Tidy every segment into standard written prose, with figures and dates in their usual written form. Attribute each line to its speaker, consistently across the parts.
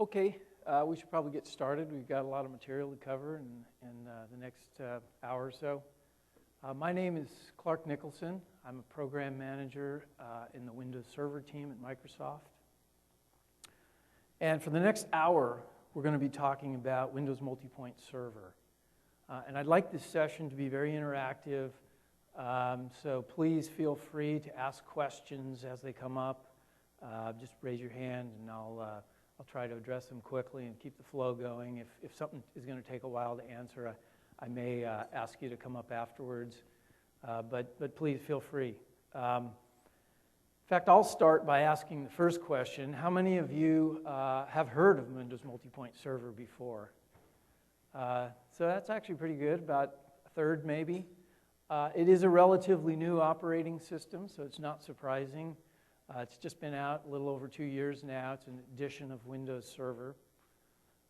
Speaker 1: Okay, we should probably get started. We've got a lot of material to cover in the next hour or so. My name is Clark Nicholson. I'm a program manager in the Windows Server team at Microsoft. And for the next hour, we're going to be talking about Windows MultiPoint Server. And I'd like this session to be very interactive, so please feel free to ask questions as they come up. Just raise your hand and I'll try to address them quickly and keep the flow going. If something is going to take a while to answer, I may ask you to come up afterwards, but please feel free. In fact, I'll start by asking the first question. How many of you have heard of Windows MultiPoint Server before? So that's actually pretty good, about a third maybe. It is a relatively new operating system, so it's not surprising. It's just been out a little over 2 years now. It's an edition of Windows Server.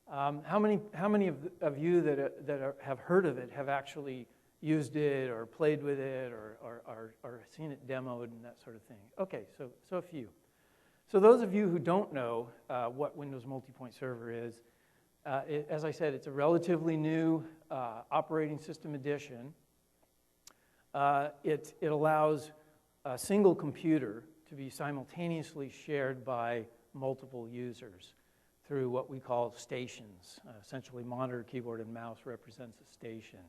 Speaker 1: How many of you that have heard of it have actually used it or played with it or seen it demoed and that sort of thing? Okay, so a few. So those of you who don't know what Windows MultiPoint Server is, as I said, it's a relatively new operating system edition. It allows a single computer to be simultaneously shared by multiple users through what we call stations. Essentially, monitor, keyboard, and mouse represents a station.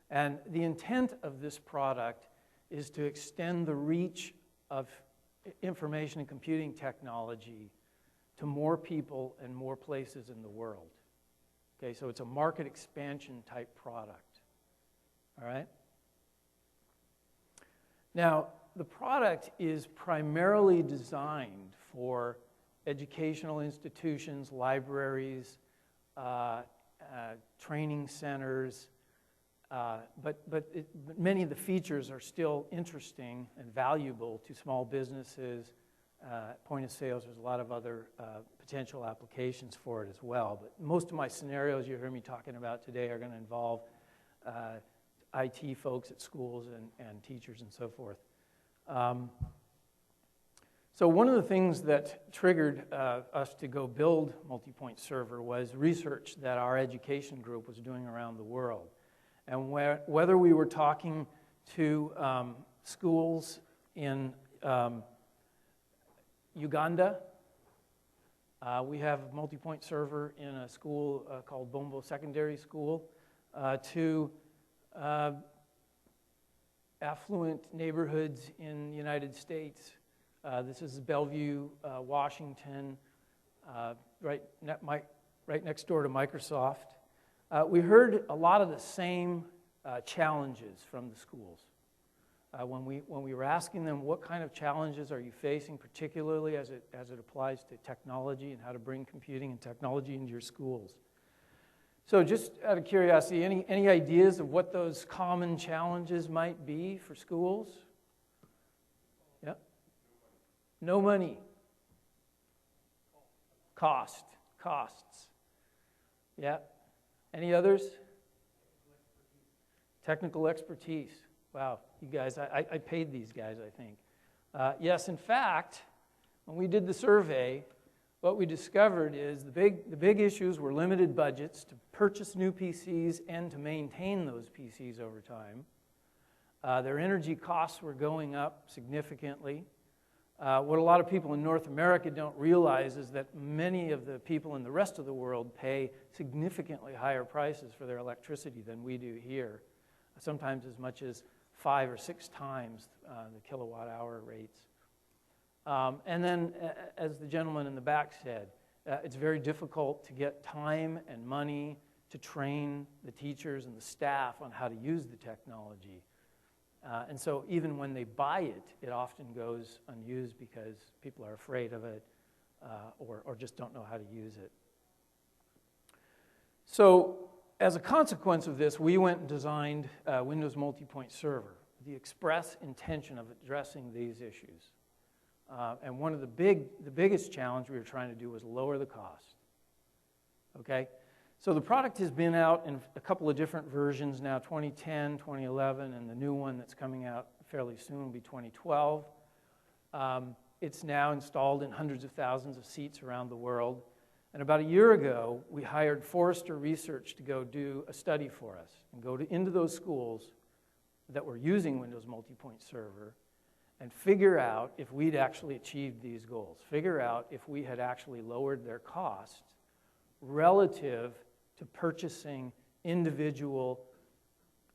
Speaker 1: And the intent of this product is to extend the reach of information and computing technology to more people and more places in the world. Okay, so it's a market expansion type product. All right? Now, the product is primarily designed for educational institutions, libraries, training centers, but many of the features are still interesting and valuable to small businesses, point of sales. There's a lot of other potential applications for it as well. But most of my scenarios you hear me talking about today are going to involve IT folks at schools and teachers and so forth. So one of the things that triggered us to go build MultiPoint Server was research that our education group was doing around the world. And whether we were talking to schools in Uganda, we have MultiPoint Server in a school called Bombo Secondary School, to affluent neighborhoods in the United States. This is Bellevue, Washington, right next door to Microsoft. We heard a lot of the same challenges from the schools. When we were asking them what kind of challenges are you facing, particularly as it applies to technology and how to bring computing and technology into your schools. So just out of curiosity, any ideas of what those common challenges might be for schools? Yeah? No money. Costs. Yeah. Any others? Technical expertise. Wow, you guys, I paid these guys, I think. Yes, in fact, when we did the survey, what we discovered is the big issues were limited budgets to purchase new PCs and to maintain those PCs over time. Their energy costs were going up significantly. What a lot of people in North America don't realize is that many of the people in the rest of the world pay significantly higher prices for their electricity than we do here, sometimes as much as 5 or 6 times the kilowatt hour rates. And then, as the gentleman in the back said, it's very difficult to get time and money to train the teachers and the staff on how to use the technology. And so even when they buy it, it often goes unused because people are afraid of it or just don't know how to use it. So as a consequence of this, we went and designed Windows MultiPoint Server, the express intention of addressing these issues. And one of the biggest challenge we were trying to do was lower the cost. Okay? So the product has been out in a couple of different versions now, 2010, 2011, and the new one that's coming out fairly soon will be 2012. It's now installed in hundreds of thousands of seats around the world. And about a year ago, we hired Forrester Research to go do a study for us and go into those schools that were using Windows MultiPoint Server and figure out if we'd actually achieved these goals, figure out if we had actually lowered their costs relative to purchasing individual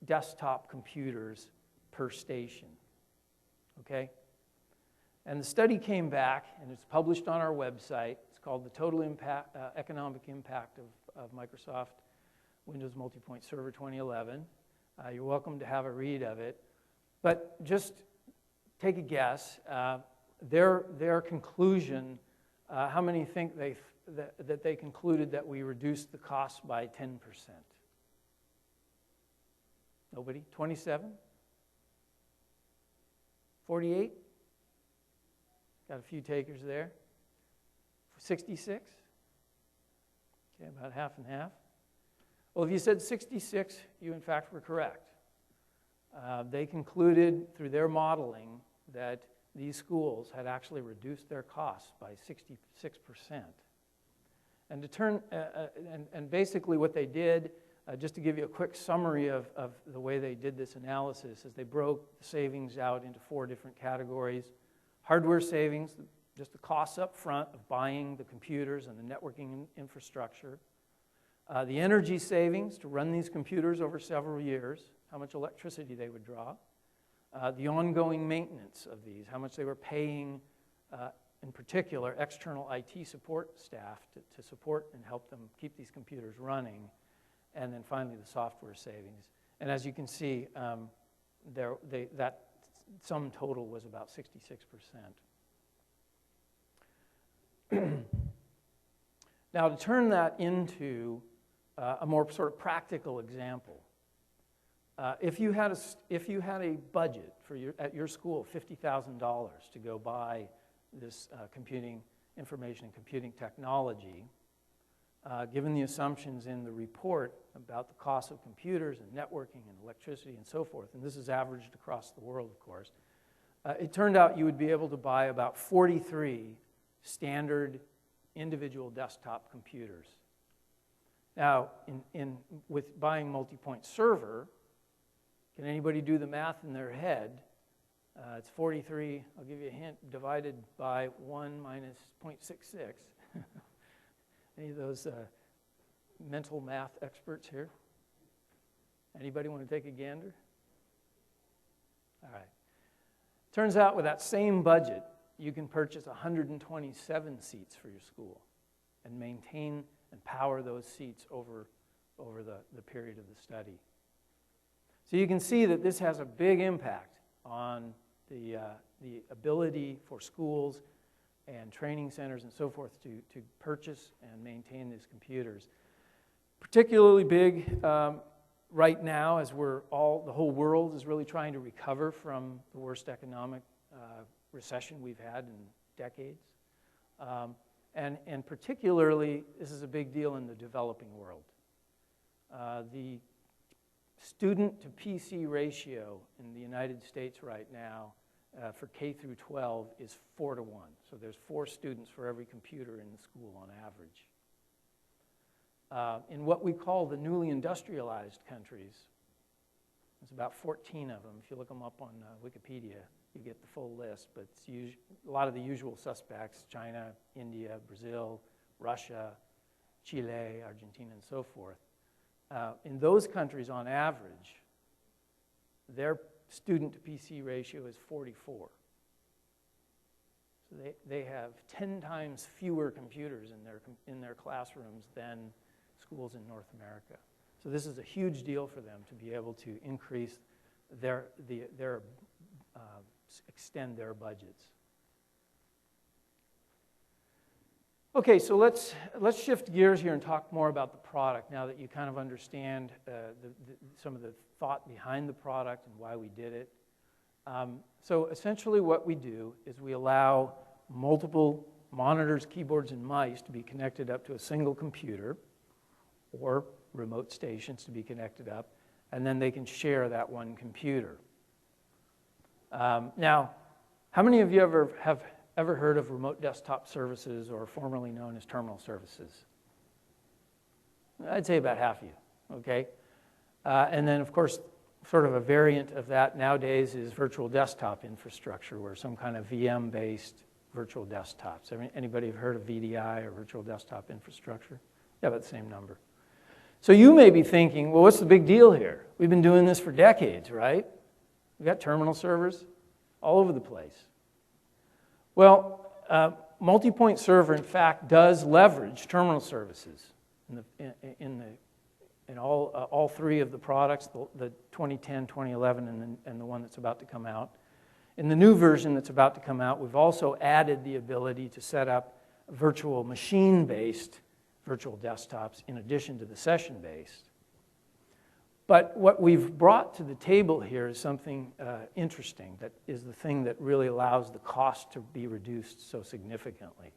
Speaker 1: desktop computers per station, okay? And the study came back, and it's published on our website. It's called The Total Economic Impact of Microsoft Windows MultiPoint Server 2011. You're welcome to have a read of it. But just take a guess. Their conclusion, how many think that they concluded that we reduced the cost by 10%? Nobody? 27? 48? Got a few takers there. 66? Okay, about half and half. Well, if you said 66, you in fact were correct. They concluded through their modeling that these schools had actually reduced their costs by 66%. And basically what they did, just to give you a quick summary of the way they did this analysis, is they broke the savings out into 4 different categories. Hardware savings, just the costs up front of buying the computers and the networking infrastructure. The energy savings to run these computers over several years, how much electricity they would draw. The ongoing maintenance of these, how much they were paying, in particular, external IT support staff to support and help them keep these computers running. And then finally, the software savings. And as you can see, that sum total was about 66%. Now, to turn that into a more sort of practical example, if you had a budget for at your school, $50,000 to go buy this information and computing technology, given the assumptions in the report about the cost of computers and networking and electricity and so forth, and this is averaged across the world, of course, it turned out you would be able to buy about 43 standard individual desktop computers. Now, with buying MultiPoint Server, can anybody do the math in their head? It's 43, I'll give you a hint, divided by 1 minus 0.66. Any of those mental math experts here? Anybody want to take a gander? All right. Turns out with that same budget, you can purchase 127 seats for your school and maintain and power those seats over the period of the study. So you can see that this has a big impact on the ability for schools and training centers and so forth to purchase and maintain these computers. Particularly big right now as the whole world is really trying to recover from the worst economic recession we've had in decades. And particularly, this is a big deal in the developing world. The student to PC ratio in the United States right now for K through 12 is 4 to 1. So there's 4 students for every computer in the school on average. In what we call the newly industrialized countries, there's about 14 of them. If you look them up on Wikipedia, you get the full list, but it's a lot of the usual suspects: China, India, Brazil, Russia, Chile, Argentina, and so forth. In those countries, on average, their student-to-PC ratio is 44. So they have 10 times fewer computers in their classrooms than schools in North America. So this is a huge deal for them to be able to increase extend their budgets. Okay, so let's shift gears here and talk more about the product now that you kind of understand some of the thought behind the product and why we did it. So essentially what we do is we allow multiple monitors, keyboards, and mice to be connected up to a single computer or remote stations to be connected up, and then they can share that one computer. Now, how many of you ever have ever heard of remote desktop services, or formerly known as terminal services? I'd say about half of you, okay? And then, of course, sort of a variant of that nowadays is virtual desktop infrastructure, where some kind of VM-based virtual desktops. Anybody have heard of VDI, or virtual desktop infrastructure? Yeah, about the same number. So you may be thinking, well, what's the big deal here? We've been doing this for decades, right? We've got terminal servers all over the place. Well, MultiPoint Server, in fact, does leverage terminal services in all three of the products, the 2010, 2011, and the one that's about to come out. In the new version that's about to come out, we've also added the ability to set up virtual machine-based virtual desktops in addition to the session-based. But what we've brought to the table here is something interesting that is the thing that really allows the cost to be reduced so significantly.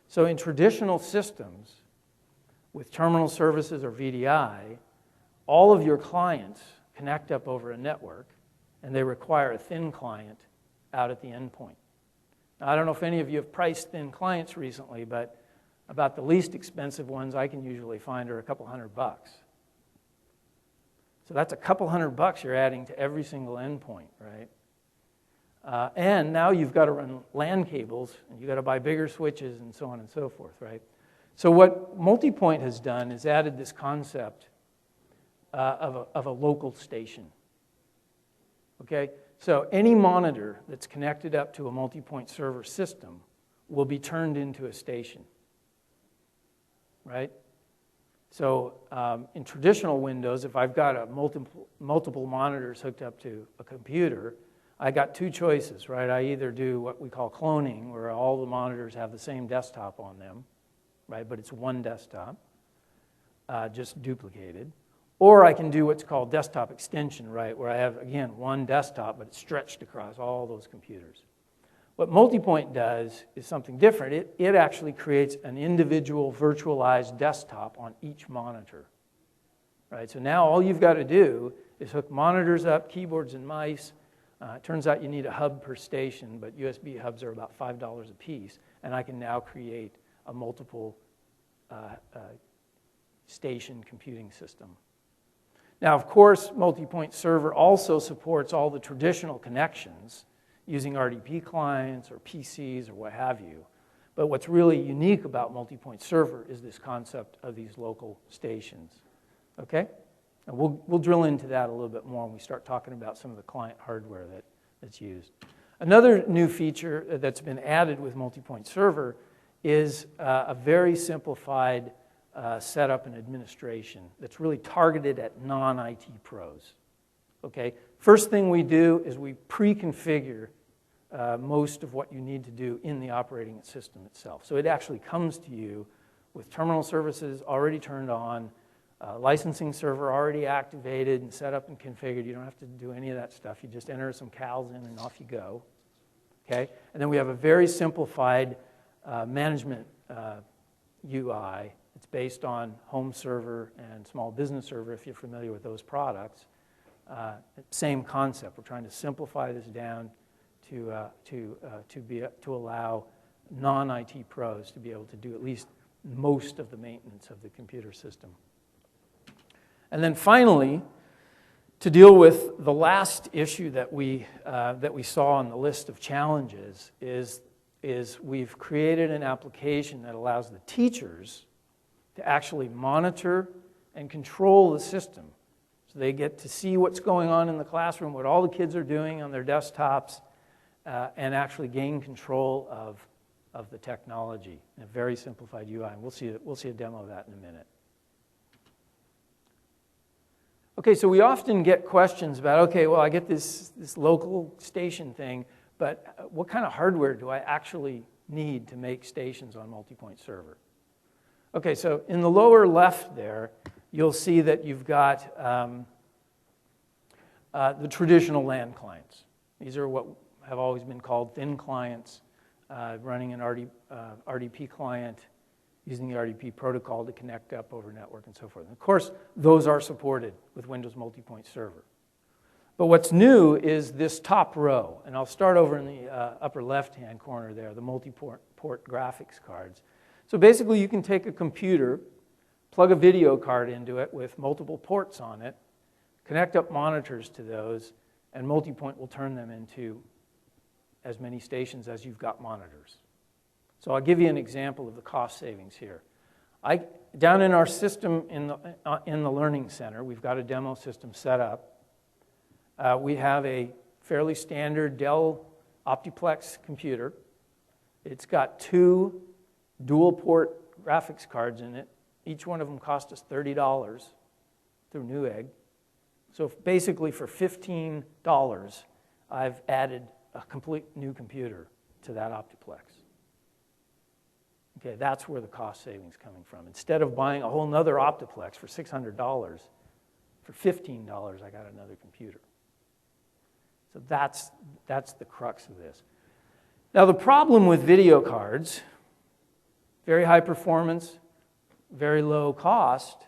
Speaker 1: So in traditional systems, with terminal services or VDI, all of your clients connect up over a network, and they require a thin client out at the endpoint. Now, I don't know if any of you have priced thin clients recently, but about the least expensive ones I can usually find are a couple $100. So that's a couple $100 you're adding to every single endpoint, right? And now you've got to run LAN cables, and you've got to buy bigger switches, and so on and so forth, right? So what MultiPoint has done is added this concept of a local station. Okay? So any monitor that's connected up to a MultiPoint server system will be turned into a station. Right? So in traditional Windows, if I've got multiple monitors hooked up to a computer, I got two choices, right? I either do what we call cloning, where all the monitors have the same desktop on them, right? But it's one desktop, just duplicated. Or I can do what's called desktop extension, right? Where I have, again, one desktop, but it's stretched across all those computers. What MultiPoint does is something different. It actually creates an individual virtualized desktop on each monitor. Right? So now all you've got to do is hook monitors up, keyboards and mice. It turns out you need a hub per station, but USB hubs are about $5 a piece. And I can now create a multiple station computing system. Now, of course, MultiPoint Server also supports all the traditional connections using RDP clients or PCs or what have you. But what's really unique about MultiPoint Server is this concept of these local stations. Okay? And we'll drill into that a little bit more when we start talking about some of the client hardware that's used. Another new feature that's been added with MultiPoint Server is a very simplified setup and administration that's really targeted at non-IT pros. Okay? First thing we do is we pre-configure most of what you need to do in the operating system itself. So it actually comes to you with terminal services already turned on, licensing server already activated and set up and configured. You don't have to do any of that stuff. You just enter some CALs in and off you go. Okay? And then we have a very simplified management UI. It's based on home server and small business server, if you're familiar with those products. Same concept. We're trying to simplify this down to allow non-IT pros to be able to do at least most of the maintenance of the computer system. And then finally, to deal with the last issue that we saw on the list of challenges is we've created an application that allows the teachers to actually monitor and control the system. So they get to see what's going on in the classroom, what all the kids are doing on their desktops, and actually gain control of the technology in a very simplified UI. And we'll see a demo of that in a minute. Okay, so we often get questions about, okay, well, I get this local station thing, but what kind of hardware do I actually need to make stations on MultiPoint Server? Okay, so in the lower left there, you'll see that you've got the traditional LAN clients. These are what have always been called thin clients, running an RDP client, using the RDP protocol to connect up over network and so forth. And of course, those are supported with Windows MultiPoint Server. But what's new is this top row, and I'll start over in the upper left-hand corner there, the multi-port graphics cards. So basically you can take a computer, plug a video card into it with multiple ports on it, connect up monitors to those, and MultiPoint will turn them into as many stations as you've got monitors. So I'll give you an example of the cost savings here. Down in our system in the Learning Center, we've got a demo system set up. We have a fairly standard Dell Optiplex computer. It's got 2 dual-port graphics cards in it. Each one of them cost us $30 through Newegg. So basically for $15, I've added a complete new computer to that Optiplex. Okay, that's where the cost savings coming from. Instead of buying a whole nother Optiplex for $600, for $15, I got another computer. So that's the crux of this. Now the problem with video cards, very high performance, very low cost,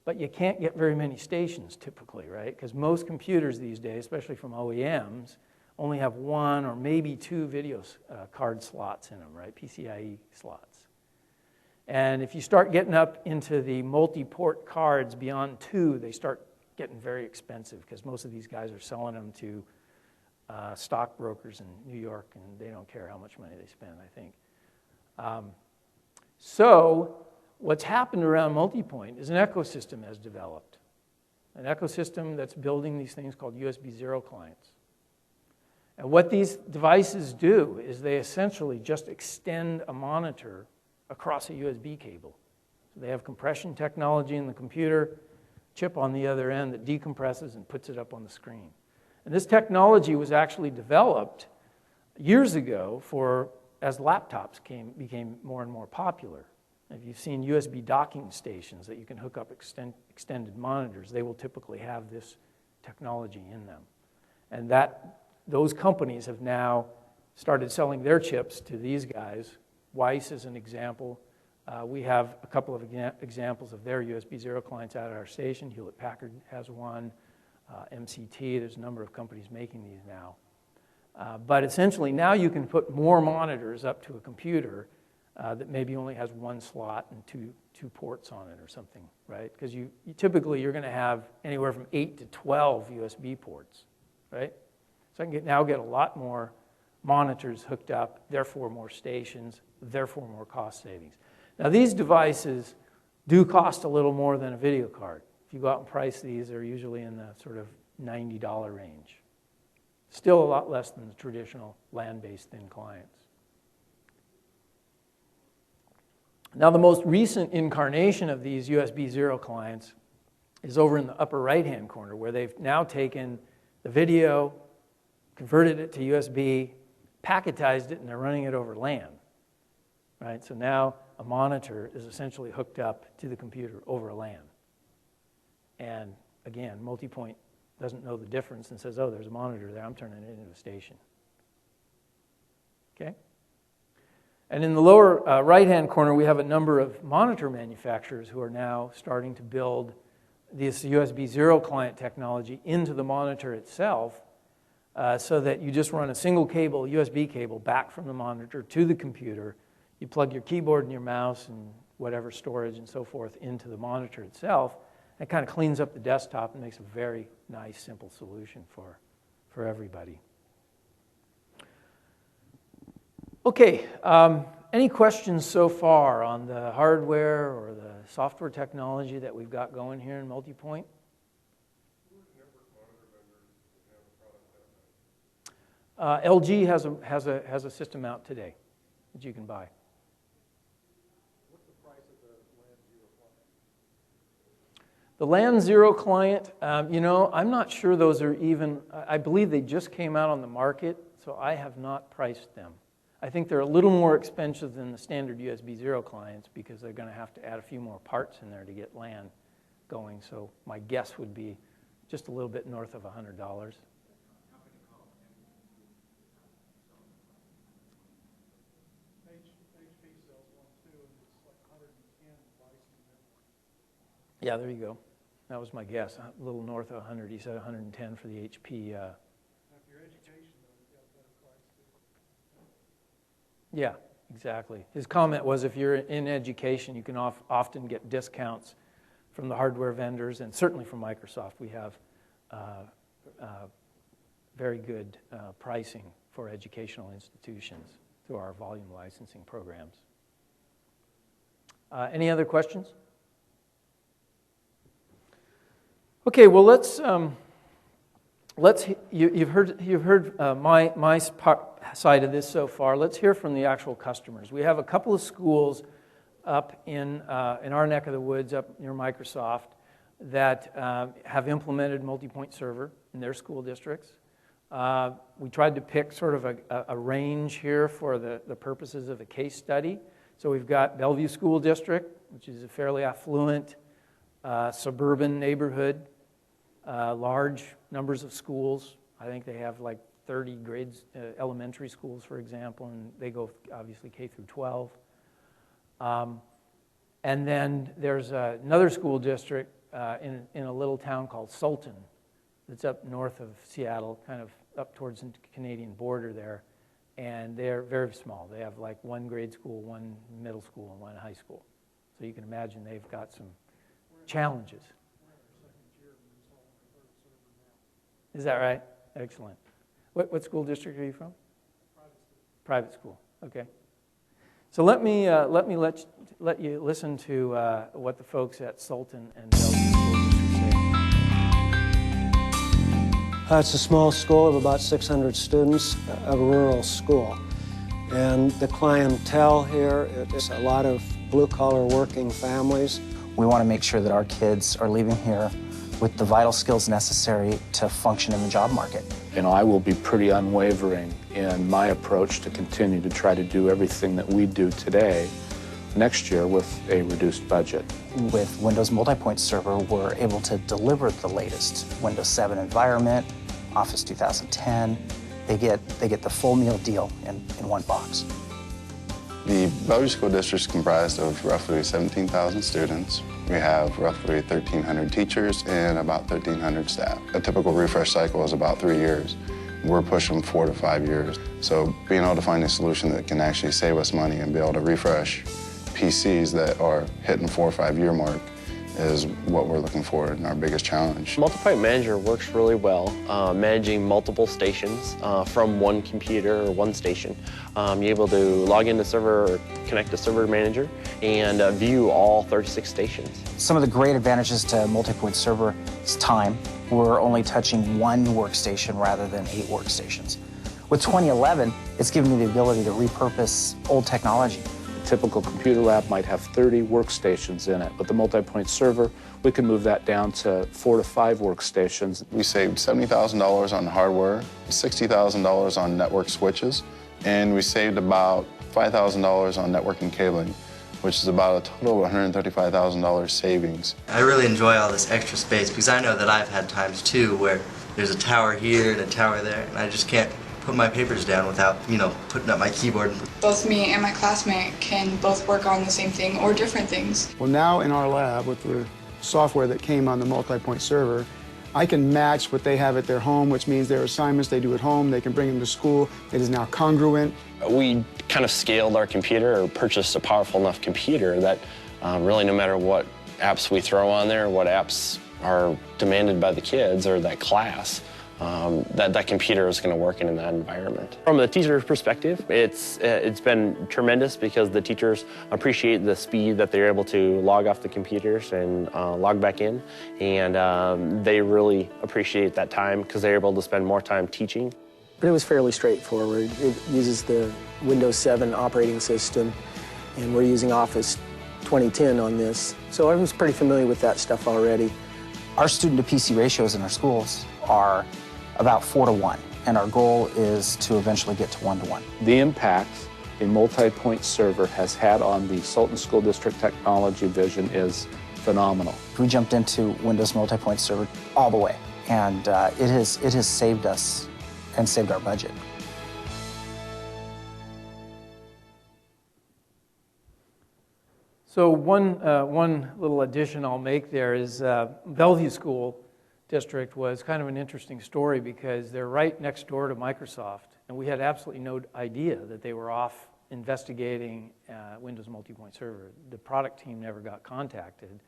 Speaker 1: but you can't get very many stations typically, right? Because most computers these days, especially from OEMs, only have 1 or maybe 2 video card slots in them, right? PCIe slots. And if you start getting up into the multi-port cards beyond 2, they start getting very expensive because most of these guys are selling them to stockbrokers in New York, and they don't care how much money they spend, I think. So what's happened around MultiPoint is an ecosystem has developed, an ecosystem that's building these things called USB 0 clients. And what these devices do is they essentially just extend a monitor across a USB cable. So they have compression technology in the computer, chip on the other end that decompresses and puts it up on the screen. And this technology was actually developed years ago as laptops became more and more popular. If you've seen USB docking stations that you can hook up extended monitors, they will typically have this technology in them. And those companies have now started selling their chips to these guys. Weiss is an example. We have a couple of examples of their USB 0 clients out at our station. Hewlett-Packard has one. MCT, there's a number of companies making these now. But essentially now you can put more monitors up to a computer that maybe only has 1 slot and two ports on it or something, right? Because typically you're going to have anywhere from 8 to 12 USB ports, right? So I can now get a lot more monitors hooked up, therefore more stations, therefore more cost savings. Now these devices do cost a little more than a video card. If you go out and price these, they're usually in the sort of $90 range. Still a lot less than the traditional LAN-based thin clients. Now the most recent incarnation of these USB 0 clients is over in the upper right-hand corner, where they've now taken the video, converted it to USB, packetized it, and they're running it over LAN. Right? So now a monitor is essentially hooked up to the computer over LAN. And again, MultiPoint doesn't know the difference and says, oh, there's a monitor there, I'm turning it into a station. Okay? And in the lower right-hand corner, we have a number of monitor manufacturers who are now starting to build this USB 0 client technology into the monitor itself so that you just run a single cable, USB cable, back from the monitor to the computer. You plug your keyboard and your mouse and whatever storage and so forth into the monitor itself. It kind of cleans up the desktop and makes a very nice, simple solution for everybody. Okay, any questions so far on the hardware or the software technology that we've got going here in MultiPoint? LG has a system out today that you can buy. The LAN 0 client, I'm not sure those are even, I believe they just came out on the market, so I have not priced them. I think they're a little more expensive than the standard USB 0 clients because they're going to have to add a few more parts in there to get LAN going, so my guess would be just a little bit north of $100. Yeah, there you go. That was my guess, a little north of 100. He said 110 for the HP.
Speaker 2: If your education, though, you've got better price too.
Speaker 1: Yeah, exactly. His comment was if you're in education, you can often get discounts from the hardware vendors, and certainly from Microsoft. We have very good pricing for educational institutions through our volume licensing programs. Any other questions? Okay, well, you've heard my side of this so far. Let's hear from the actual customers. We have a couple of schools up in our neck of the woods, up near Microsoft, that have implemented MultiPoint Server in their school districts. We tried to pick sort of a range here for the purposes of a case study. So we've got Bellevue School District, which is a fairly affluent suburban neighborhood. Large numbers of schools. I think they have like 30 grades, elementary schools, for example, and they go obviously K through 12. And then there's another school district in a little town called Sultan that's up north of Seattle, kind of up towards the Canadian border there. And they're very small. They have like one grade school, one middle school, and one high school. So you can imagine they've got some challenges. Is that right? Excellent. What school district are you from? Private school. Okay. So let you listen to what the folks at Sultan and Bellevue School District say.
Speaker 3: It's a small school of about 600 students, a rural school. And the clientele here is a lot of blue-collar working families.
Speaker 4: We want to make sure that our kids are leaving here with the vital skills necessary to function in the job market.
Speaker 5: You know, I will be pretty unwavering in my approach to continue to try to do everything that we do today next year with a reduced budget.
Speaker 4: With Windows MultiPoint Server, we're able to deliver the latest Windows 7 environment, Office 2010. They get the full meal deal in one box.
Speaker 6: The Bellevue School District is comprised of roughly 17,000 students. We have roughly 1,300 teachers and about 1,300 staff. A typical refresh cycle is about 3 years. We're pushing 4 to 5 years. So being able to find a solution that can actually save us money and be able to refresh PCs that are hitting 4 or 5 year mark is what we're looking for and our biggest challenge.
Speaker 7: MultiPoint Manager works really well, managing multiple stations from one computer or one station. You're able to log into server or connect to Server Manager and view all 36 stations.
Speaker 4: Some of the great advantages to MultiPoint Server is time. We're only touching one workstation rather than 8 workstations. With 2011, it's given me the ability to repurpose old technology.
Speaker 5: A typical computer lab might have 30 workstations in it. With the MultiPoint Server, we can move that down to 4 to 5 workstations.
Speaker 6: We saved $70,000 on hardware, $60,000 on network switches, and we saved about $5,000 on networking cabling, which is about a total of $135,000 savings.
Speaker 8: I really enjoy all this extra space because I know that I've had times too where there's a tower here and a tower there, and I just can't put my papers down without, putting up my keyboard.
Speaker 9: Both me and my classmate can both work on the same thing or different things.
Speaker 2: Well, now in our lab, with the software that came on the MultiPoint server, I can match what they have at their home, which means their assignments they do at home, they can bring them to school. It is now congruent.
Speaker 7: We kind of scaled our computer or purchased a powerful enough computer that really no matter what apps we throw on there, what apps are demanded by the kids or that class, that computer is going to work in that environment. From the teacher's perspective, it's been tremendous because the teachers appreciate the speed that they're able to log off the computers and log back in, and they really appreciate that time because they're able to spend more time teaching.
Speaker 10: But it was fairly straightforward. It uses the Windows 7 operating system, and we're using Office 2010 on this, so I was pretty familiar with that stuff already.
Speaker 4: Our student-to-PC ratios in our schools are about 4 to 1, and our goal is to eventually get to 1 to 1.
Speaker 5: The impact a MultiPoint Server has had on the Sultan School District technology vision is phenomenal.
Speaker 4: We jumped into Windows MultiPoint Server all the way, and it has saved us and saved our budget.
Speaker 1: So one little addition I'll make there is Bellevue School District was kind of an interesting story because they're right next door to Microsoft, and we had absolutely no idea that they were off investigating Windows MultiPoint Server. The product team never got contacted.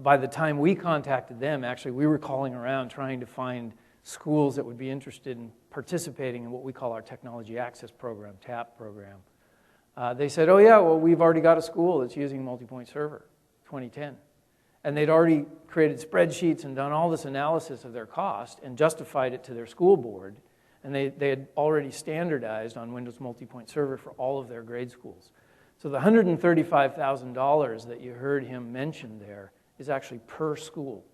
Speaker 1: By the time we contacted them, actually, we were calling around trying to find schools that would be interested in participating in what we call our Technology Access Program, TAP program. They said, oh yeah, well, we've already got a school that's using MultiPoint Server, 2010. And they'd already created spreadsheets and done all this analysis of their cost and justified it to their school board. And they had already standardized on Windows MultiPoint Server for all of their grade schools. So the $135,000 that you heard him mention there is actually per school.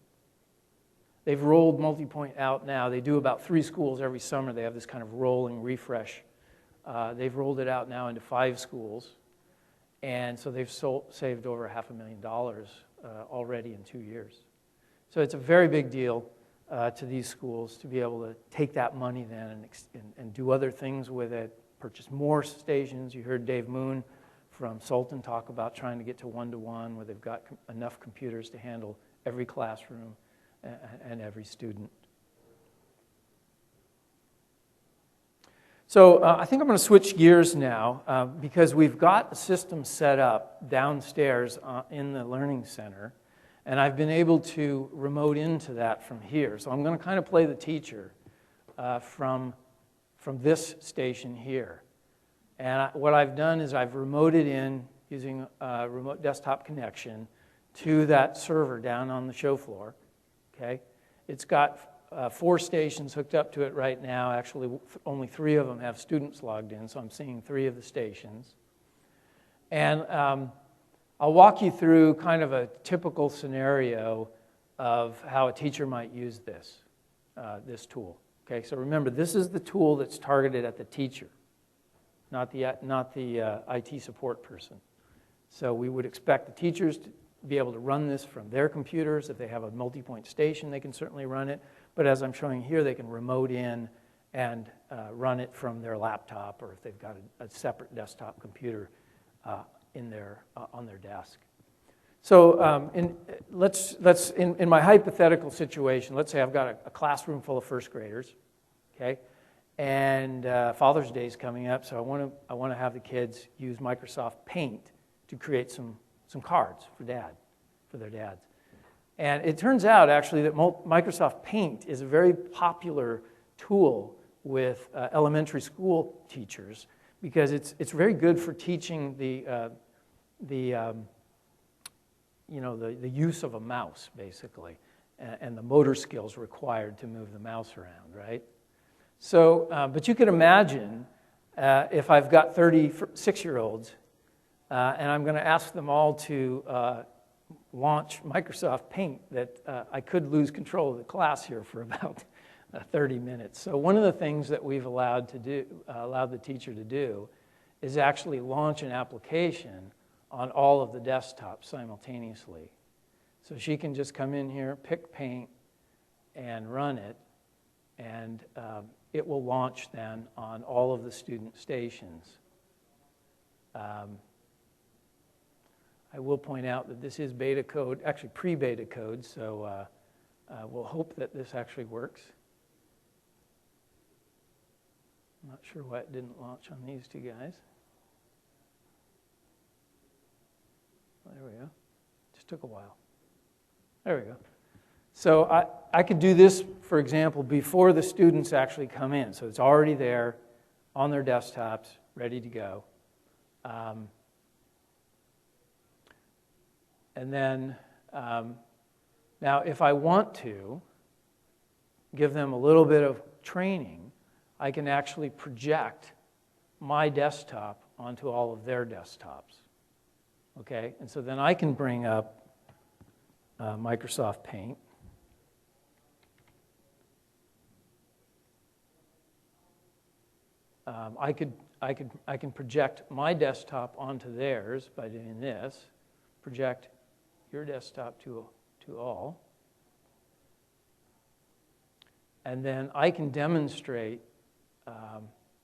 Speaker 1: They've rolled MultiPoint out now. They do about 3 schools every summer. They have this kind of rolling refresh. They've rolled it out now into 5 schools. And so they've saved over $500,000 already in 2 years. So it's a very big deal to these schools to be able to take that money then and do other things with it, purchase more stations. You heard Dave Moon from Sultan talk about trying to get to one-to-one where they've got enough computers to handle every classroom and every student. So I think I'm going to switch gears now because we've got a system set up downstairs in the Learning Center, and I've been able to remote into that from here. So I'm going to kind of play the teacher from this station here. And what I've done is I've remoted in using a remote desktop connection to that server down on the show floor. Okay, it's got 4 stations hooked up to it right now. Actually, only 3 of them have students logged in, so I'm seeing 3 of the stations. And I'll walk you through kind of a typical scenario of how a teacher might use this tool. Okay, so remember, this is the tool that's targeted at the teacher, not the IT support person. So we would expect the teachers to be able to run this from their computers. If they have a MultiPoint station, they can certainly run it. But as I'm showing here, they can remote in and run it from their laptop, or if they've got a separate desktop computer on their desk. So in my hypothetical situation, let's say I've got a classroom full of first graders, okay, and Father's Day is coming up, so I want to have the kids use Microsoft Paint to create some cards for their dads. And it turns out, actually, that Microsoft Paint is a very popular tool with elementary school teachers because it's very good for teaching the use of a mouse, basically, and the motor skills required to move the mouse around, right? So, but you can imagine if I've got 36-year-olds and I'm going to ask them all to launch Microsoft Paint, that I could lose control of the class here for about 30 minutes. So one of the things that we've allowed the teacher to do is actually launch an application on all of the desktops simultaneously. So she can just come in here, pick Paint, and run it, and it will launch then on all of the student stations. I will point out that this is beta code, actually pre-beta code, so we'll hope that this actually works. I'm not sure why it didn't launch on these 2 guys. There we go. Just took a while. There we go. So I could do this, for example, before the students actually come in. So it's already there on their desktops, ready to go. And then, now if I want to give them a little bit of training, I can actually project my desktop onto all of their desktops. Okay, and so then I can bring up Microsoft Paint. I can project my desktop onto theirs by doing this. Project your desktop to all. And then I can demonstrate,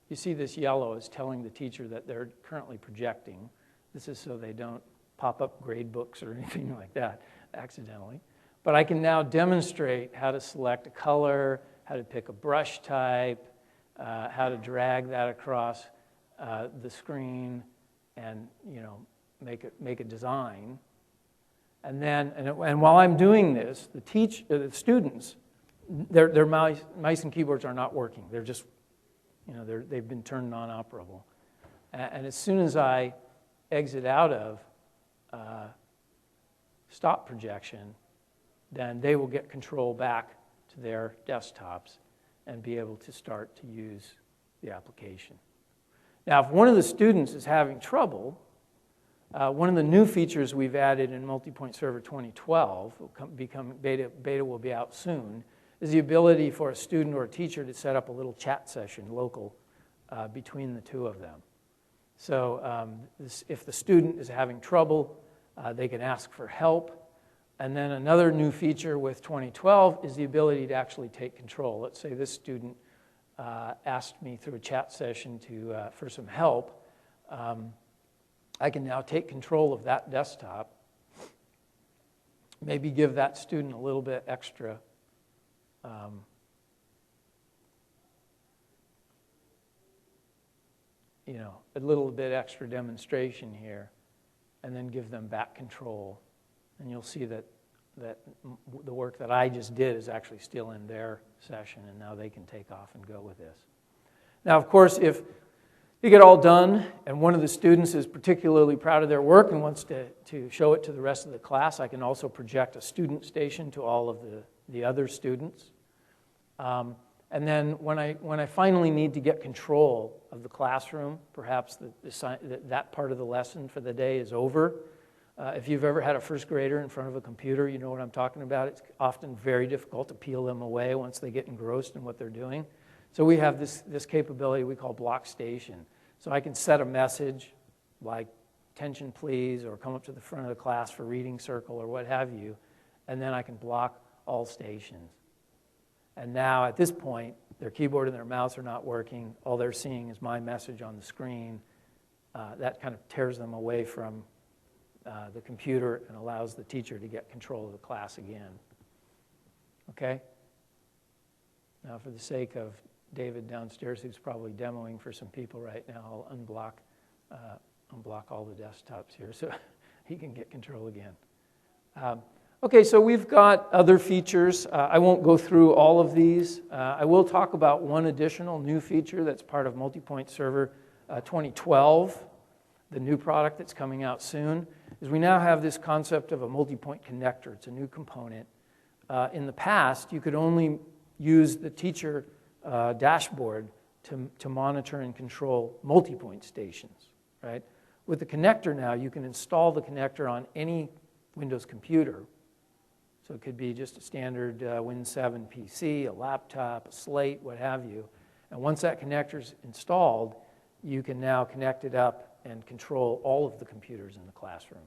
Speaker 1: you see this yellow is telling the teacher that they're currently projecting. This is so they don't pop-up grade books or anything like that accidentally. But I can now demonstrate how to select a color, how to pick a brush type, how to drag that across the screen and make a design. And then, and while I'm doing this, the students, their mice and keyboards are not working. They're just, they've been turned non-operable. And as soon as I exit out of stop projection, then they will get control back to their desktops and be able to start to use the application. Now, if one of the students is having trouble, one of the new features we've added in MultiPoint Server 2012, beta will be out soon, is the ability for a student or a teacher to set up a little chat session local between the two of them. So if the student is having trouble, they can ask for help. And then another new feature with 2012 is the ability to actually take control. Let's say this student asked me through a chat session for some help. I can now take control of that desktop, maybe give that student a little bit extra a little bit extra demonstration here, and then give them back control. And you'll see that the work that I just did is actually still in their session, and now they can take off and go with this. Now, of course, if you get all done and one of the students is particularly proud of their work and wants to show it to the rest of the class, I can also project a student station to all of the other students. And then when I finally need to get control of the classroom, perhaps that part of the lesson for the day is over. If you've ever had a first grader in front of a computer, you know what I'm talking about. It's often very difficult to peel them away once they get engrossed in what they're doing. So we have this capability we call block station. So I can set a message like attention please, or come up to the front of the class for reading circle or what have you, and then I can block all stations. And now at this point, their keyboard and their mouse are not working. All they're seeing is my message on the screen. That kind of tears them away from the computer and allows the teacher to get control of the class again. Okay? Now, for the sake of David downstairs, who's probably demoing for some people right now, I'll unblock all the desktops here so he can get control again. Okay, so we've got other features. I won't go through all of these. I will talk about one additional new feature that's part of MultiPoint Server 2012, the new product that's coming out soon, is we now have this concept of a multi-point connector. It's a new component. In the past, you could only use the teacher dashboard to monitor and control multi-point stations, right? With the connector now, you can install the connector on any Windows computer. So it could be just a standard Win 7 PC, a laptop, a slate, what have you. And once that connector's installed, you can now connect it up and control all of the computers in the classroom.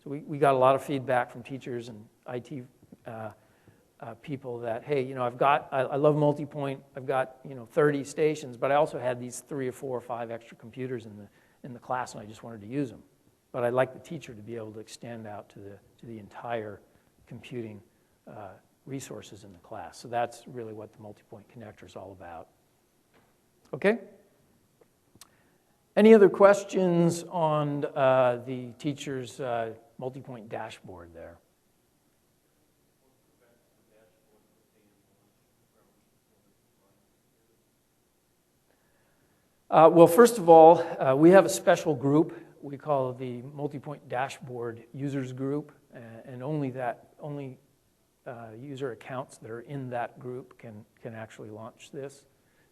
Speaker 1: So we got a lot of feedback from teachers and IT people that, hey, I love MultiPoint. I've got 30 stations, but I also had these 3 or 4 or 5 extra computers in the class, and I just wanted to use them. But I'd like the teacher to be able to extend out to the entire computing resources in the class. So that's really what the MultiPoint connector is all about. Okay? Any other questions on the teacher's MultiPoint dashboard there? Well, first of all, we have a special group we call the MultiPoint Dashboard Users Group, and only user accounts that are in that group can actually launch this.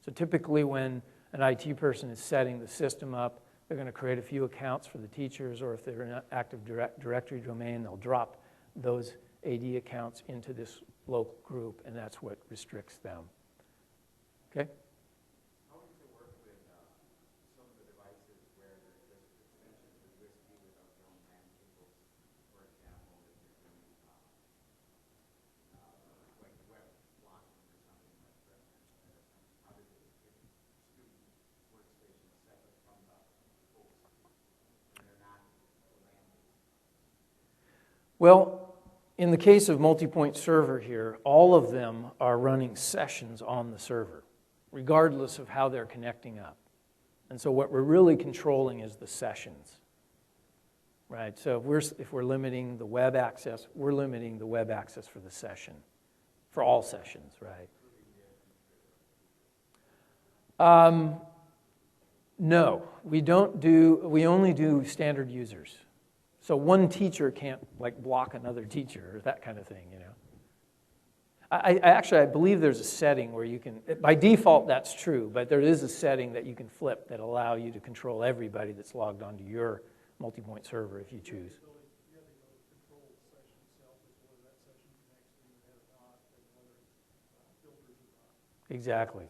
Speaker 1: So typically when an IT person is setting the system up, they're going to create a few accounts for the teachers, or if they're in an Active Directory domain, they'll drop those AD accounts into this local group, and that's what restricts them. Okay?
Speaker 11: How does it work with some of the devices where there's just extensions with USB without your own LAN cables, for example, if you're doing like web blocking or something like that? How does it get student workstation separate from the host when they're not the LAN based?
Speaker 1: Well, in the case of MultiPoint server here, all of them are running sessions on the server, regardless of how they're connecting up. And so what we're really controlling is the sessions, right? So if we're limiting the web access, we're limiting the web access for the session, for all sessions, right? No, we only do standard users. So one teacher can't like block another teacher or that kind of thing, you know. I believe there's a setting where you can, by default that's true, but there is a setting that you can flip that allow you to control everybody that's logged onto your MultiPoint server if you choose. Exactly.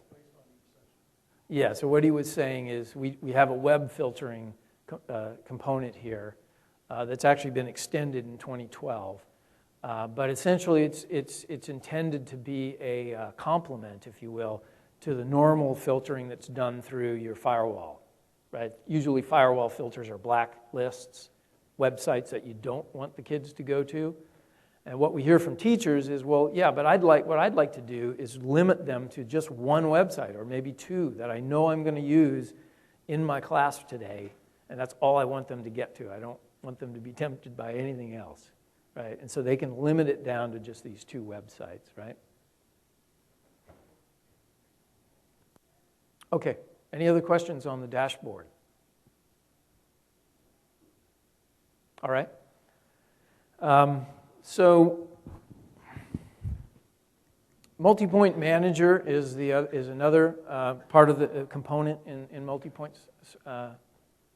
Speaker 1: Yeah, so what he was saying is we have a web filtering component here that's actually been extended in 2012. But essentially it's intended to be a complement, if you will, to the normal filtering that's done through your firewall, right? Usually firewall filters are blacklists, websites that you don't want the kids to go to. And what we hear from teachers is, well, yeah, but what I'd like to do is limit them to just one website or maybe two that I know I'm going to use in my class today, and that's all I want them to get to. I don't want them to be tempted by anything else, right? And so they can limit it down to just these two websites, right? Okay, any other questions on the dashboard? All right. So MultiPoint Manager is another part of the component in MultiPoint's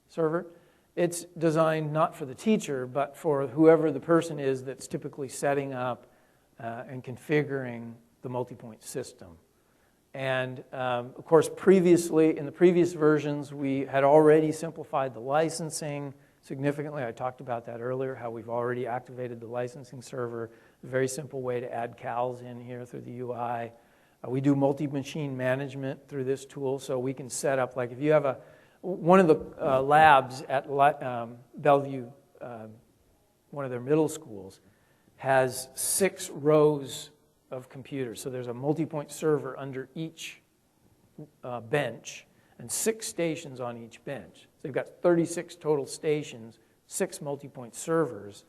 Speaker 1: server. It's designed not for the teacher, but for whoever the person is that's typically setting up and configuring the MultiPoint system. And of course, in the previous versions, we had already simplified the licensing significantly. I talked about that earlier, how we've already activated the licensing server. A very simple way to add CALs in here through the UI. We do multi-machine management through this tool, so we can set up, like if you have one of the labs at Bellevue, one of their middle schools, has 6 rows of computers. So there's a MultiPoint server under each bench and 6 stations on each bench. So they've got 36 total stations, 6 MultiPoint servers,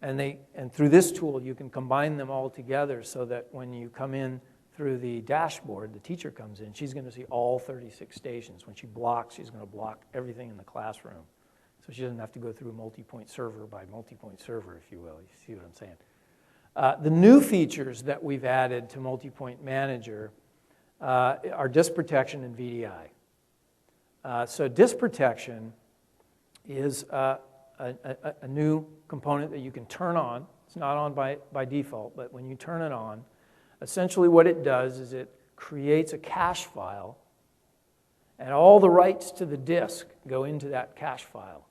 Speaker 1: and through this tool you can combine them all together so that when you come in through the dashboard, the teacher comes in, she's going to see all 36 stations. When she blocks, she's going to block everything in the classroom. So she doesn't have to go through MultiPoint server by MultiPoint server, if you will. You see what I'm saying? The new features that we've added to MultiPoint Manager are disk protection and VDI. So disk protection is a new component that you can turn on. It's not on by default, but when you turn it on, essentially what it does is it creates a cache file, and all the writes to the disk go into that cache file.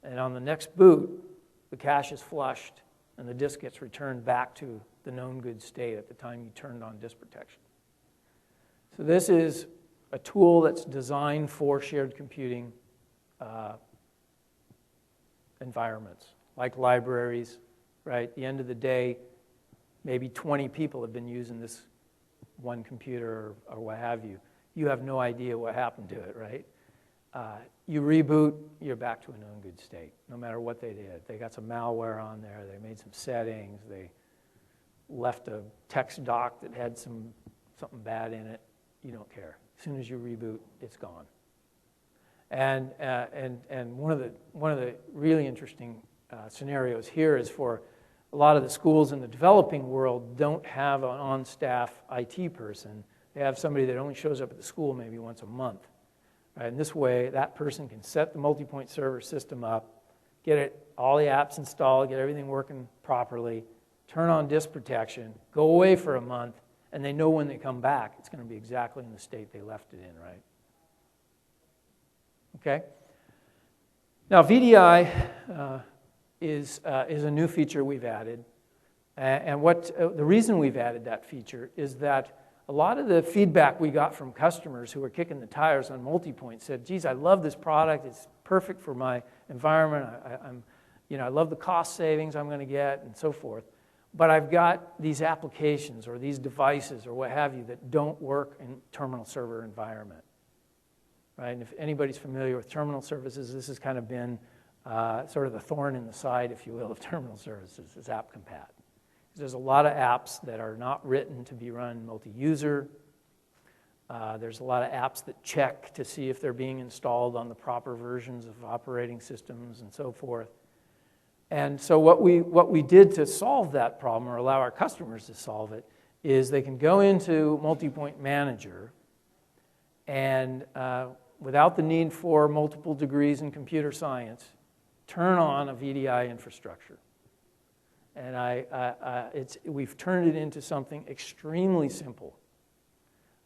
Speaker 1: And on the next boot, the cache is flushed, and the disk gets returned back to the known good state at the time you turned on disk protection. So this is a tool that's designed for shared computing environments, like libraries, right? At the end of the day, maybe 20 people have been using this one computer or what have you. You have no idea what happened to it, right? You reboot, you're back to a known good state, no matter what they did. They got some malware on there, they made some settings, they left a text doc that had something bad in it. You don't care. As soon as you reboot, it's gone. And one of the really interesting scenarios here is for a lot of the schools in the developing world don't have an on-staff IT person. They have somebody that only shows up at the school maybe once a month. Right? And this way, that person can set the MultiPoint server system up, get all the apps installed, get everything working properly, turn on disk protection, go away for a month, and they know when they come back, it's going to be exactly in the state they left it in, right? Okay? Now, VDI is a new feature we've added. And the reason we've added that feature is that a lot of the feedback we got from customers who were kicking the tires on MultiPoint said, geez, I love this product. It's perfect for my environment. I love the cost savings I'm going to get and so forth, but I've got these applications or these devices or what have you that don't work in terminal server environment, right? And if anybody's familiar with terminal services, this has kind of been sort of the thorn in the side, if you will, of terminal services, is app compat. There's a lot of apps that are not written to be run multi-user. There's a lot of apps that check to see if they're being installed on the proper versions of operating systems and so forth. And so what we did to solve that problem, or allow our customers to solve it, is they can go into MultiPoint Manager and without the need for multiple degrees in computer science, turn on a VDI infrastructure. And we've turned it into something extremely simple.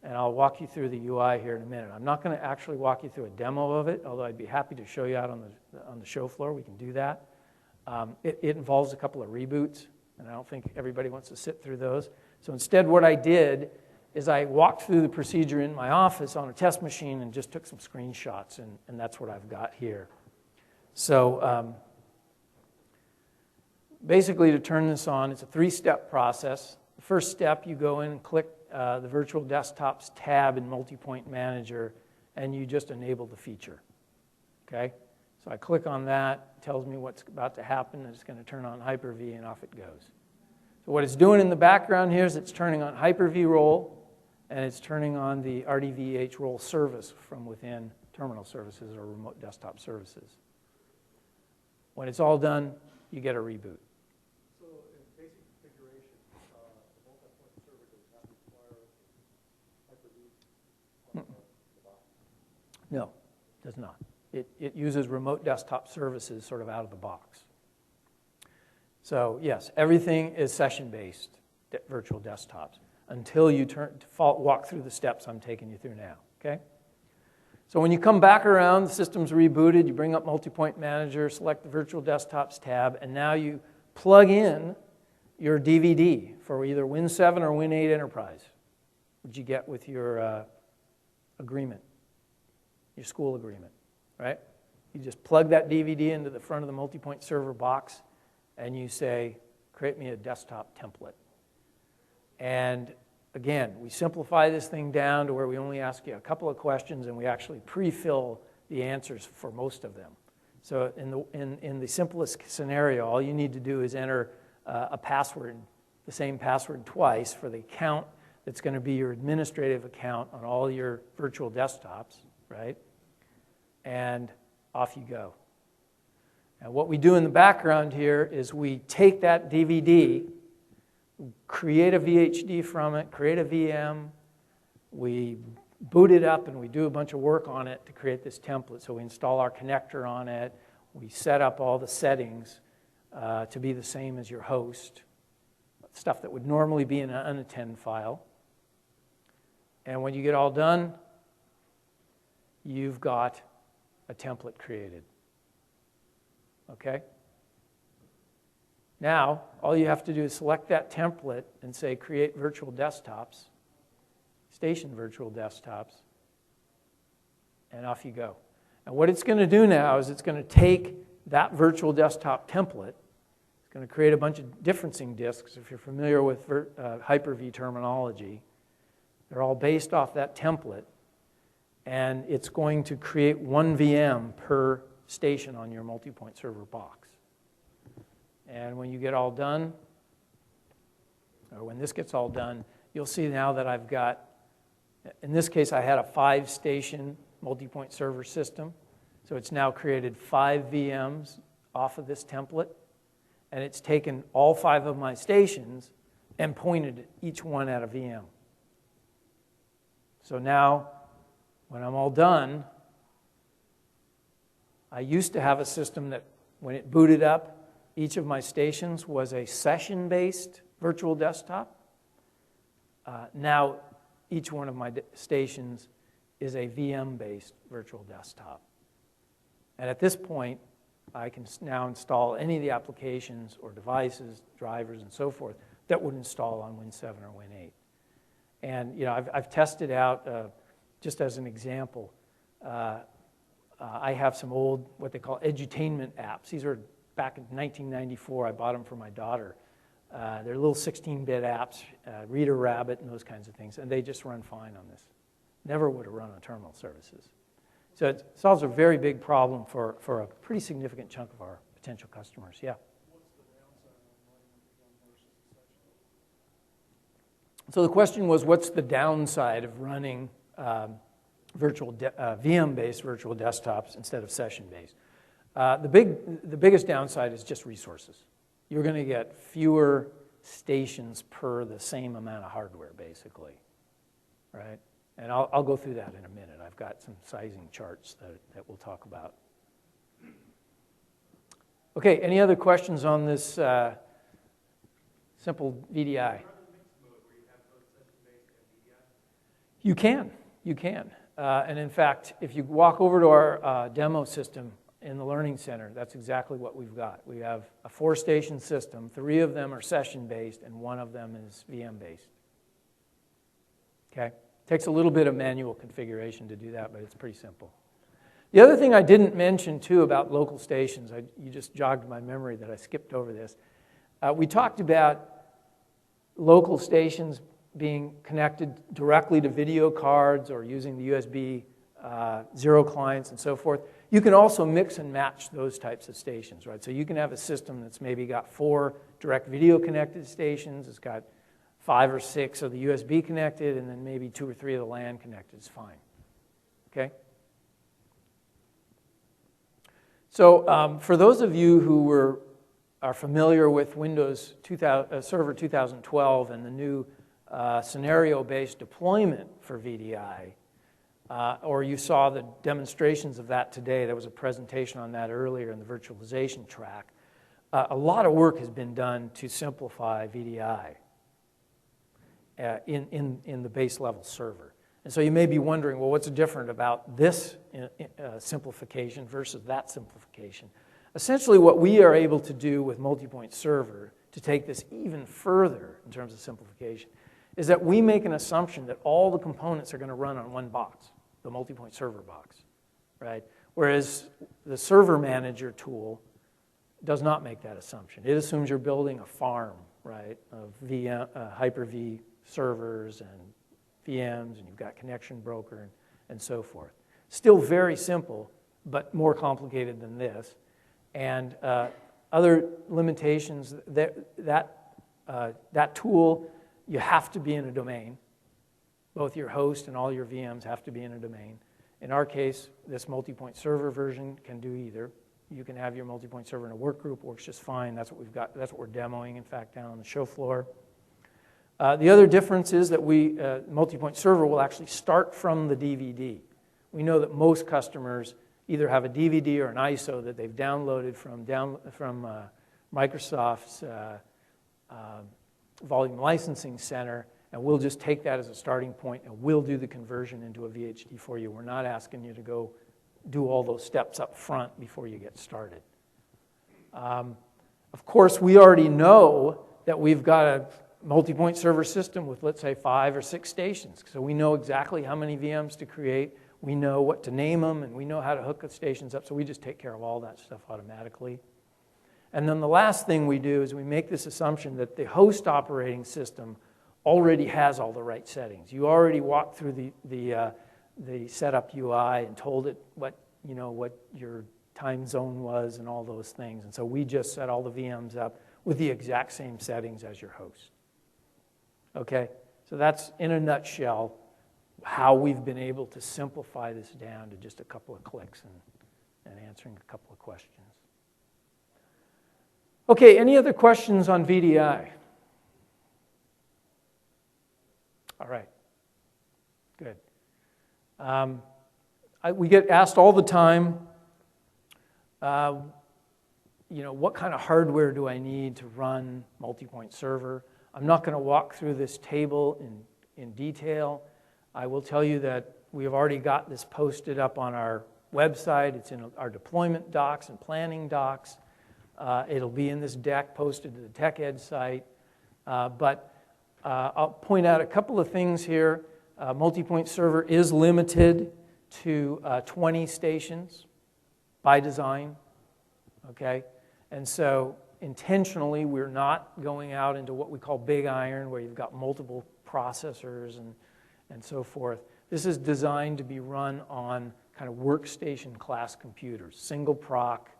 Speaker 1: And I'll walk you through the UI here in a minute. I'm not going to actually walk you through a demo of it, although I'd be happy to show you out on the show floor. We can do that. It involves a couple of reboots, and I don't think everybody wants to sit through those. So instead, what I did is I walked through the procedure in my office on a test machine and just took some screenshots, and that's what I've got here. So basically, to turn this on, it's a 3-step process. The first step, you go in and click the Virtual Desktops tab in MultiPoint Manager, and you just enable the feature. Okay? So I click on that, it tells me what's about to happen, and it's going to turn on Hyper-V, and off it goes. So what it's doing in the background here is it's turning on Hyper-V role, and it's turning on the RDVH role service from within terminal services or remote desktop services. When it's all done, you get a reboot.
Speaker 11: So in basic configuration, the MultiPoint server does not require Hyper-V on the box?
Speaker 1: No, it does not. It uses remote desktop services sort of out of the box. So yes, everything is session-based virtual desktops until you walk through the steps I'm taking you through now, okay? So when you come back around, the system's rebooted, you bring up MultiPoint Manager, select the Virtual Desktops tab, and now you plug in your DVD for either Win 7 or Win 8 Enterprise, which you get with your agreement, your school agreement, right? You just plug that DVD into the front of the MultiPoint server box, and you say, create me a desktop template. And again, we simplify this thing down to where we only ask you a couple of questions, and we actually pre-fill the answers for most of them. So in the simplest scenario, all you need to do is enter a password, the same password twice for the account that's going to be your administrative account on all your virtual desktops, right? And off you go. And what we do in the background here is we take that DVD, create a VHD from it, create a VM, we boot it up, and we do a bunch of work on it to create this template. So we install our connector on it, we set up all the settings to be the same as your host, stuff that would normally be in an unattended file. And when you get all done, you've got a template created. Okay? Now, all you have to do is select that template and say create virtual desktops, station virtual desktops, and off you go. And what it's going to do now is it's going to take that virtual desktop template, it's going to create a bunch of differencing disks. If you're familiar with Hyper-V terminology, they're all based off that template, and it's going to create one VM per station on your MultiPoint server box. And when you get all done, or when this gets all done, you'll see now that I've got, in this case, I had a 5-station MultiPoint server system. So it's now created 5 VMs off of this template, and it's taken all 5 of my stations and pointed each one at a VM. So now, when I'm all done, I used to have a system that when it booted up, each of my stations was a session-based virtual desktop. Now, each one of my stations is a VM-based virtual desktop. And at this point, I can now install any of the applications or devices, drivers, and so forth that would install on Win 7 or Win 8. And I've tested out, just as an example, I have some old, what they call edutainment apps. These are back in 1994. I bought them for my daughter. They're little 16-bit apps, Reader Rabbit and those kinds of things, and they just run fine on this. Never would have run on terminal services. So it solves a very big problem for a pretty significant chunk of our potential customers. Yeah? So the question was, what's the downside of running VM-based virtual desktops instead of session-based? The biggest downside is just resources. You're going to get fewer stations per the same amount of hardware, basically, right? And I'll go through that in a minute. I've got some sizing charts that we'll talk about. Okay, any other questions on this simple VDI? You can. And in fact, if you walk over to our demo system in the Learning Center, that's exactly what we've got. We have a 4-station system. 3 of them are session-based, and 1 of them is VM-based. Okay? Takes a little bit of manual configuration to do that, but it's pretty simple. The other thing I didn't mention, too, about local stations, you just jogged my memory that I skipped over this. We talked about local stations being connected directly to video cards or using the USB 0 clients and so forth. You can also mix and match those types of stations, right? So you can have a system that's maybe got 4 direct video connected stations. It's got 5 or 6 of the USB connected, and then maybe 2 or 3 of the LAN connected. It's fine. Okay? So for those of you who are familiar with Windows Server 2012 and the new scenario-based deployment for VDI, or you saw the demonstrations of that today, there was a presentation on that earlier in the virtualization track, a lot of work has been done to simplify VDI in the base level server. And so you may be wondering, well, what's different about this simplification versus that simplification? Essentially, what we are able to do with MultiPoint Server to take this even further in terms of simplification is that we make an assumption that all the components are going to run on one box, the MultiPoint Server box, right? Whereas the Server Manager tool does not make that assumption. It assumes you're building a farm, right, of Hyper-V servers and VMs, and you've got connection broker and so forth. Still very simple, but more complicated than this. And other limitations, that tool, you have to be in a domain. Both your host and all your VMs have to be in a domain. In our case, this MultiPoint Server version can do either. You can have your MultiPoint Server in a work group, works just fine. That's what we've got. That's what we're demoing, in fact, down on the show floor. The other difference is that MultiPoint Server will actually start from the DVD. We know that most customers either have a DVD or an ISO that they've downloaded from Microsoft's Volume Licensing Center, and we'll just take that as a starting point, and we'll do the conversion into a VHD for you. We're not asking you to go do all those steps up front before you get started. Of course, we already know that we've got a MultiPoint Server system with, let's say, 5 or 6 stations. So we know exactly how many VMs to create. We know what to name them, and we know how to hook the stations up. So we just take care of all that stuff automatically. And then the last thing we do is we make this assumption that the host operating system already has all the right settings. You already walked through the setup UI and told it what your time zone was and all those things. And so we just set all the VMs up with the exact same settings as your host. Okay? So that's, in a nutshell, how we've been able to simplify this down to just a couple of clicks and answering a couple of questions. Okay, any other questions on VDI? All right, good. We get asked all the time, what kind of hardware do I need to run MultiPoint Server? I'm not going to walk through this table in detail. I will tell you that we have already got this posted up on our website. It's in our deployment docs and planning docs. It'll be in this deck posted to the TechEd site. But I'll point out a couple of things here. MultiPoint Server is limited to 20 stations by design. Okay? And so intentionally, we're not going out into what we call big iron, where you've got multiple processors and so forth. This is designed to be run on kind of workstation class computers, single proc,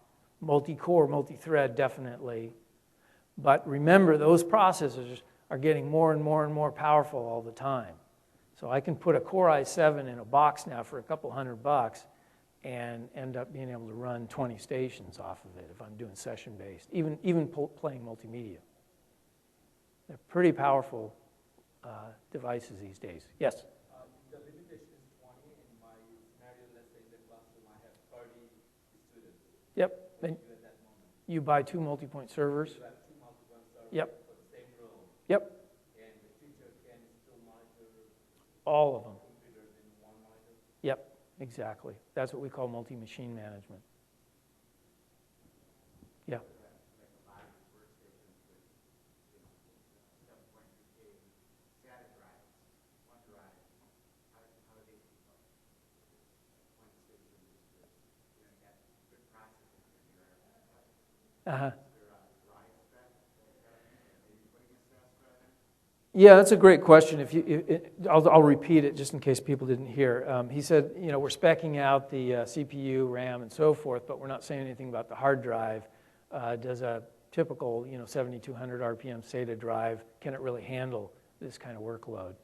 Speaker 1: multi-core, multi-thread definitely. But remember, those processors are getting more and more and more powerful all the time. So I can put a Core i7 in a box now for a couple $100 and end up being able to run 20 stations off of it if I'm doing session-based, even playing multimedia. They're pretty powerful devices these days. Yes?
Speaker 11: The limitation is 20. In my scenario, let's say in the classroom I have 30 students.
Speaker 1: Yep. Then you buy 2 MultiPoint servers.
Speaker 11: You have 2 MultiPoint servers
Speaker 1: Yep.
Speaker 11: for the same room.
Speaker 1: Yep.
Speaker 11: And the teacher can still monitor
Speaker 1: all of them.
Speaker 11: computers in one monitor.
Speaker 1: Yep, exactly. That's what we call multi-machine management. Yeah. Uh-huh. Yeah, that's a great question. I'll repeat it just in case people didn't hear. He said, we're speccing out the CPU, RAM, and so forth, but we're not saying anything about the hard drive. Does a typical, 7,200 RPM SATA drive, can it really handle this kind of workload?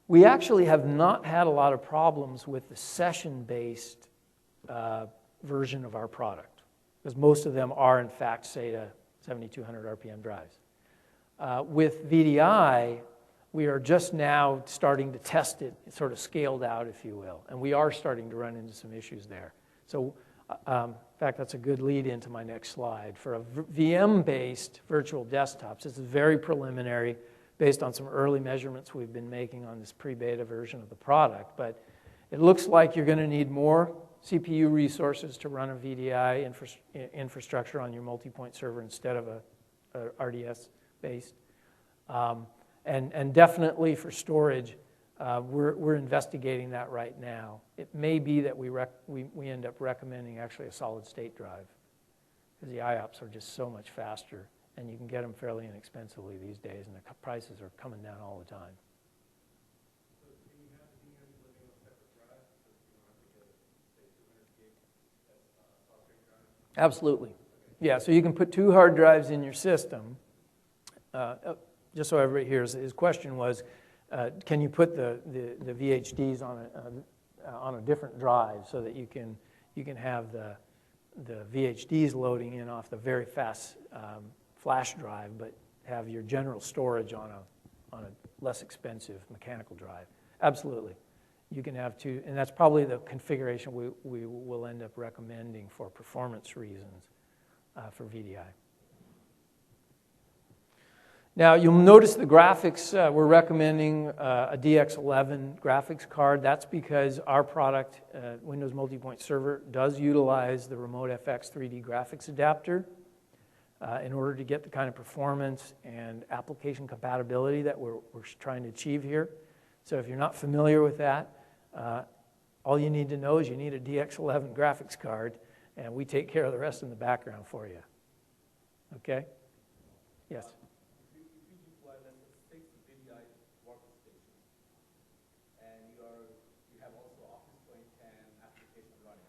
Speaker 1: We actually have not had a lot of problems with the session-based version of our product, because most of them are, in fact, SATA 7,200 RPM drives. With VDI, we are just now starting to test it, sort of scaled out, if you will, and we are starting to run into some issues there. So, in fact, that's a good lead into my next slide. For a VM-based virtual desktops, this is very preliminary, based on some early measurements we've been making on this pre-beta version of the product, but it looks like you're going to need more CPU resources to run a VDI infrastructure on your MultiPoint server instead of a RDS-based. And definitely for storage, we're investigating that right now. It may be that we end up recommending actually a solid-state drive, because the IOPS are just so much faster, and you can get them fairly inexpensively these days, and the prices are coming down all the time. Absolutely. Yeah, so you can put 2 hard drives in your system. Just so everybody hears, his question was, can you put the VHDs on a different drive so that you can have the VHDs loading in off the very fast flash drive, but have your general storage on a less expensive mechanical drive? Absolutely. You can have 2, and that's probably the configuration we will end up recommending for performance reasons for VDI. Now, you'll notice the graphics, we're recommending a DX11 graphics card. That's because our product, Windows MultiPoint Server, does utilize the Remote FX 3D graphics adapter in order to get the kind of performance and application compatibility that we're trying to achieve here. So if you're not familiar with that, all you need to know is you need a DX11 graphics card, and we take care of the rest in the background for you. Okay? Yes?
Speaker 11: If you deploy, let's say, 6 VDI workstations, and you have also Office 2010 application running,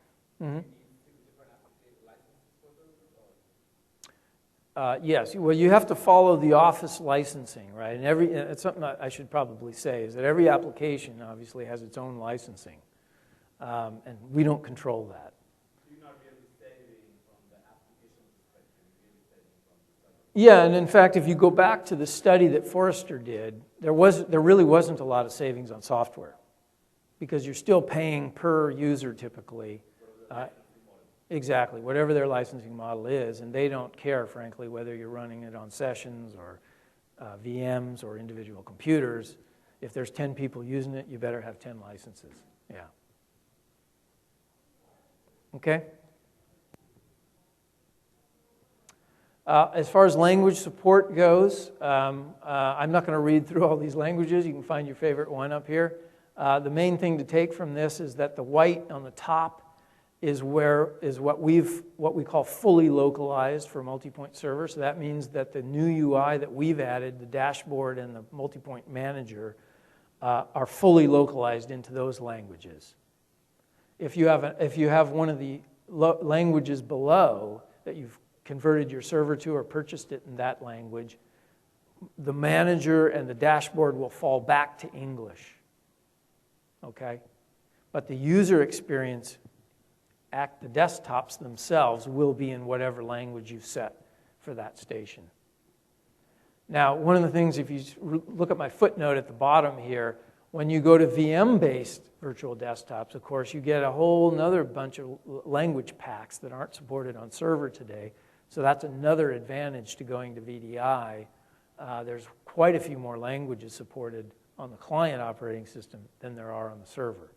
Speaker 1: Mm-hmm.
Speaker 11: you need 6 different application licenses for those? Or?
Speaker 1: Yes, well, you have to follow the Office licensing, right? And it's something I should probably say is that every application obviously has its own licensing, and we don't control that.
Speaker 11: So you're not really saving from the application perspective, you're really saving from the server.
Speaker 1: Yeah, and in fact, if you go back to the study that Forrester did, there really wasn't a lot of savings on software, because you're still paying per user typically. Exactly, whatever their licensing model is, and they don't care, frankly, whether you're running it on sessions or VMs or individual computers. If there's 10 people using it, you better have 10 licenses. Yeah. Okay? As far as language support goes, I'm not going to read through all these languages. You can find your favorite one up here. The main thing to take from this is that the white on the top is what we call fully localized for MultiPoint Server. So that means that the new UI that we've added, the dashboard and the MultiPoint Manager, are fully localized into those languages. If you have one of the languages below that you've converted your server to or purchased it in that language, the manager and the dashboard will fall back to English. Okay? But the user experience the desktops themselves will be in whatever language you've set for that station. Now, one of the things, if you look at my footnote at the bottom here, when you go to VM-based virtual desktops, of course, you get a whole other bunch of language packs that aren't supported on server today. So that's another advantage to going to VDI. There's quite a few more languages supported on the client operating system than there are on the server.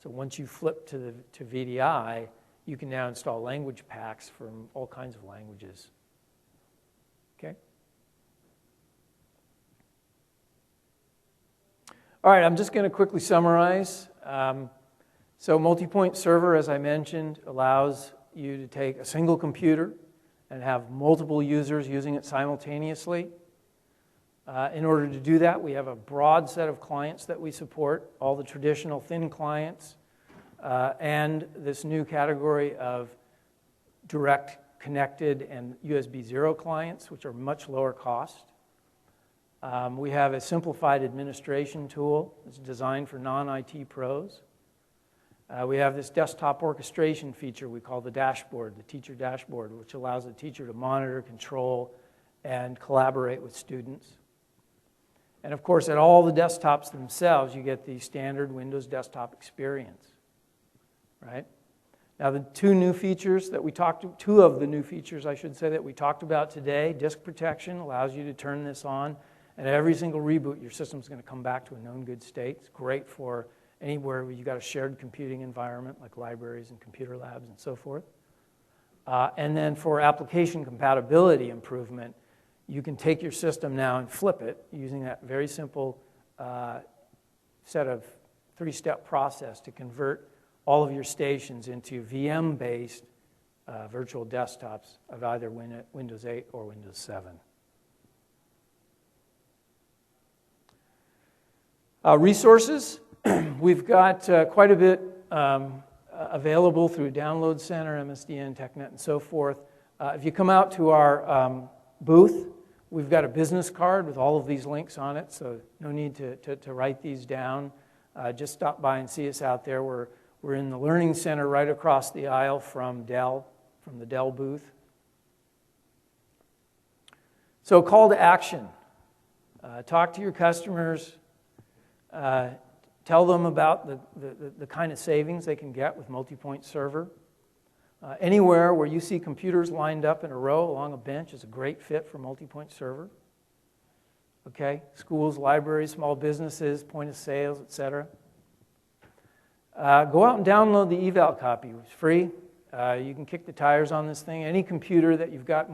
Speaker 1: So once you flip to VDI, you can now install language packs from all kinds of languages. Okay? All right, I'm just going to quickly summarize. So MultiPoint Server, as I mentioned, allows you to take a single computer and have multiple users using it simultaneously. In order to do that, we have a broad set of clients that we support, all the traditional thin clients, and this new category of direct connected and USB 0 clients, which are much lower cost. We have a simplified administration tool that's designed for non-IT pros. We have this desktop orchestration feature we call the dashboard, the teacher dashboard, which allows the teacher to monitor, control, and collaborate with students. And of course, at all the desktops themselves, you get the standard Windows desktop experience, right? Now, the two of the new features, I should say, that we talked about today, disk protection allows you to turn this on, and at every single reboot, your system's going to come back to a known good state. It's great for anywhere where you've got a shared computing environment, like libraries and computer labs and so forth. And then for application compatibility improvement, you can take your system now and flip it using that very simple set of three-step process to convert all of your stations into VM-based virtual desktops of either Windows 8 or Windows 7. Resources, we've got quite a bit available through Download Center, MSDN, TechNet, and so forth. If you come out to our booth, we've got a business card with all of these links on it, so no need to write these down. Just stop by and see us out there. We're in the Learning Center right across the aisle from Dell, from the Dell booth. So call to action. Talk to your customers. Tell them about the kind of savings they can get with MultiPoint Server. Anywhere where you see computers lined up in a row along a bench is a great fit for MultiPoint Server. Okay? Schools, libraries, small businesses, point of sales, etc. Go out and download the eval copy. It's free. You can kick the tires on this thing. Any computer that you've got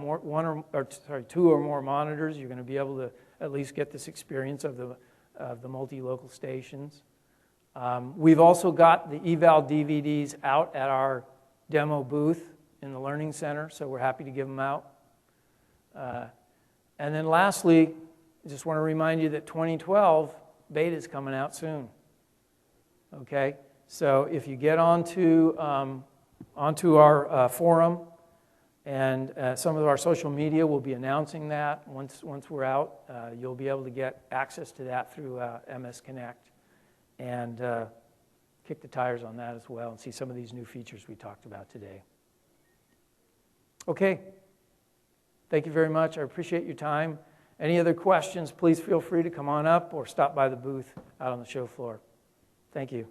Speaker 1: two or more monitors, you're going to be able to at least get this experience of the multi-local stations. We've also got the eval DVDs out at our demo booth in the Learning Center, so we're happy to give them out. And then lastly, I just want to remind you that 2012 beta is coming out soon. Okay, so if you get onto our forum, and some of our social media will be announcing that once we're out, you'll be able to get access to that through MS Connect, and kick the tires on that as well and see some of these new features we talked about today. Okay. Thank you very much. I appreciate your time. Any other questions, please feel free to come on up or stop by the booth out on the show floor. Thank you.